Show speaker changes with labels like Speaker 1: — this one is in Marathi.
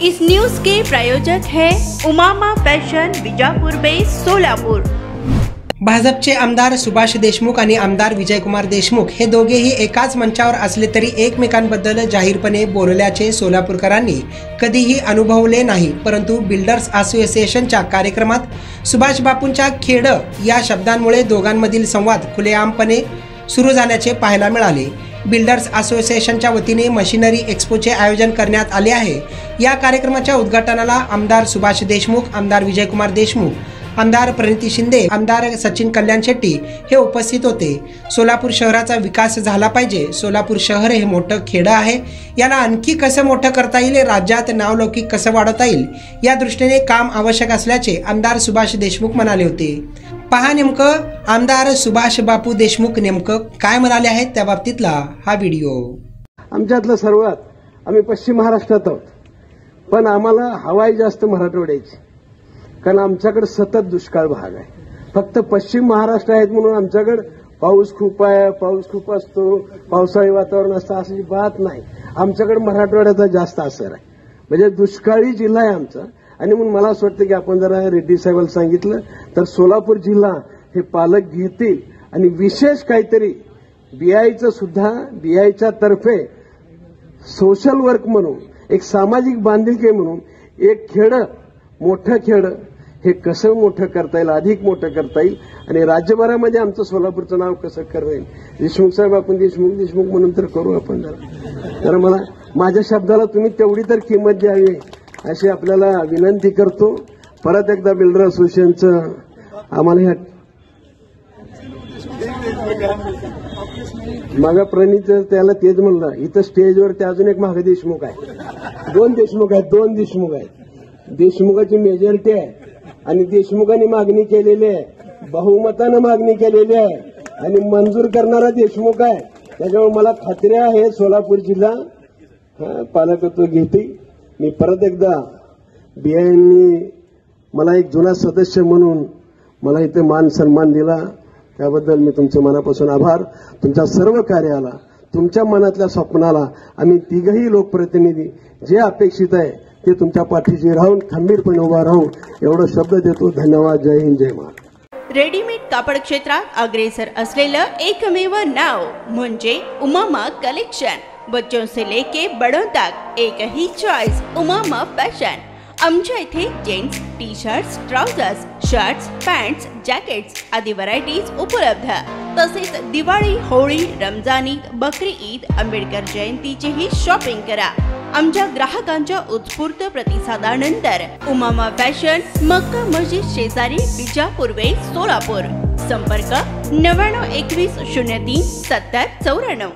Speaker 1: इस न्यूज के प्रायोजक है Umama fashion Vijapur base Solapur.
Speaker 2: भाजपचे आमदार सुभाष देशमुख आणि आमदार विजयकुमार देशमुख हे दोघेही एकाच मंचावर असले तरी एकमेकांबद्दल जाहीरपणे बोलल्याचे सोलापूरकरांनी कधीही अनुभवले नाही। परंतु बिल्डर्स असोसिएशनच्या कार्यक्रमात सुभाष बापूंच्या खेड या शब्दांमुळे दोघांमधील संवाद खुलेआमपणे सुरू झाल्याचे पाहायला मिळाले। बिल्डर्स असोसिएशनच्या वतीने मशिनरी एक्स्पोचे आयोजन करण्यात आले आहे। या कार्यक्रमाच्या उद्घाटनाला आमदार सुभाष देशमुख, आमदार विजयकुमार देशमुख, आमदार प्रणिती शिंदे, आमदार सचिन कल्याण शेट्टी हे उपस्थित होते। सोलापूर शहराचा विकास झाला पाहिजे। सोलापूर शहर हे मोठं खेड आहे, याला आणखी कसं मोठं करता येईल, राज्यात नावलौकिक कसं वाढवता येईल या दृष्टीने काम आवश्यक असल्याचे आमदार सुभाष देशमुख म्हणाले होते। पहा नेमकं आमदार सुभाष बापू देशमुख नेमकं काय म्हणाले आहेत त्या बाबतीतला हा व्हिडिओ।
Speaker 3: आमच्यातलं सर्वात आम्ही पश्चिम महाराष्ट्रात आहोत, पण आम्हाला हवाई जास्त मराठवाड्याची, कारण आमच्याकडे सतत दुष्काळ भाग आहे। फक्त पश्चिम महाराष्ट्र आहेत म्हणून आमच्याकडे पाऊस खूप आहे, पाऊस खूप असतो, पावसाळी वातावरण असतं अशी बात नाही। आमच्याकडे मराठवाड्याचा जास्त असर आहे, म्हणजे दुष्काळी जिल्हा आहे आमचा। आणि म्हणून मला असं वाटतं की आपण जरा रेड्डी साहेबांना सांगितलं तर सोलापूर जिल्हा हे पालक घेतील आणि विशेष काहीतरी बीआयचं सुद्धा बीआयच्या तर्फे सोशल वर्क म्हणून एक सामाजिक बांधिलकी म्हणून एक खेड मोठं खेड हे कसं मोठं करता येईल, अधिक मोठं करता येईल आणि राज्यभरामध्ये आमचं सोलापूरचं नाव कसं करता येईल। देशमुख साहेब आपण देशमुख म्हणून तर करू आपण जरा मला माझ्या शब्दाला तुम्ही तेवढी तर किंमत द्यावी अशी आपल्याला विनंती करतो। परत एकदा बिल्डर असोसिएशनचं आम्हाला ह्या मागा प्रणित त्याला तेच म्हणलं, इथं स्टेजवरती अजून एक मागे देशमुख आहे, दोन देशमुख आहेत। देशमुखाची मेजॉरिटी आहे आणि देशमुखांनी मागणी केलेली आहे, बहुमतानं मागणी केलेली आहे आणि मंजूर करणारा देशमुख आहे। त्याच्यामुळे मला खात्री आहे सोलापूर जिल्हा पालकत्व घेते। मी परत एकदा बीआयनी मला एक जुना सदस्य म्हणून मला इथे मान सन्मान दिला, त्याबद्दल मी तुमचे मनापासून आभार। तुमच्या सर्व कार्याला, तुमच्या मनातल्या स्वप्नाला आम्ही तिघही लोकप्रतिनिधी जे अपेक्षित आहे ते तुमच्या पाठीशी राहून खंबीरपणे उभा राहू एवढा शब्द देतो। धन्यवाद। जय हिंद, जय महाराष्ट्र।
Speaker 1: रेडीमेड कापड क्षेत्रात अग्रेसर असलेलं एकमेव नाव म्हणजे उमामा कलेक्शन। बच्चों से लेके बड़ों तक एक ही चॉइस, उमामा फैशन। आमच्या इथे gents T shirts, trousers, shirts, pants, jackets आदी व्हरायटीज उपलब्ध। तसेच दिवाळी, होळी, रमजान ईद, बकरी ईद, आंबेडकर जयंतीचीही शॉपिंग करा। आमच्या ग्राहकांच्या उत्स्फूर्त प्रतिसादानंतर उमामा फॅशन, मक्का मस्जिद शेजारी, विजापूर वेस्ट, सोलापूर। संपर्क 99 21 03 70 94।